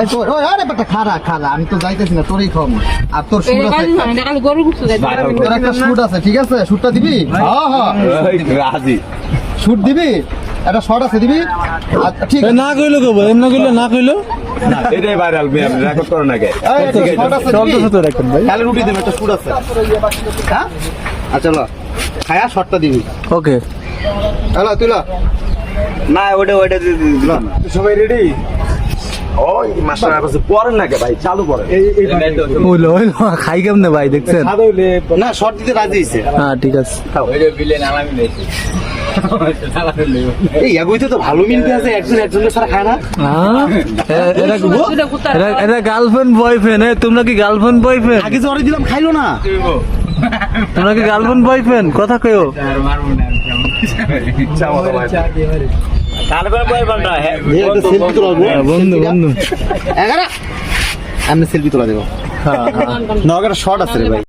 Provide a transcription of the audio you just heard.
এই তোর ওই আরে বেটা খারা খারা আমি তো যাইতেছি না তোরই খাম আর তোর শুট আছে তোর একটা শুট আছে ঠিক আছে শুটটা দিবি হ্যাঁ হ্যাঁ রাজি শুট দিবি একটা শট আছে দিবি ঠিক আছে না কইলো কব এমন কইলো না কইলো এটাই ভাইরাল রেকর্ড করো না কে চলতেছে তো রাখেন ভাই তাহলে রুটি দেবে একটা শুট আছে হ্যাঁ আচ্ছা ল খায়া শটটা দিবি ওকে হ্যালো তুই ল না ওটা দিলাম সবাই রেডি ওই মাস্টার কাছে পড়েন না কে ভাই চালু করেন হইলো হইলো খাই কেমনে ভাই দেখছেন না শট দিতে রাজি হইছে হ্যাঁ ঠিক আছে এই এগুইতে তো ভালো মিলতে আছে একজনের সারা খায় না এটা গার্লফ্রেন্ড বয়ফ্রেন্ড তোমরা কি গার্লফ্রেন্ড বয়ফ্রেন্ড আগে যে অর্ডার দিলাম খাইলো না তোমরা কি গার্লফ্রেন্ড বয়ফ্রেন্ড কথা কইও সেলফি তোলা বন্ধু বন্ধু আমি সেলফি তোলা দেবো নগর শট আছে রে ভাই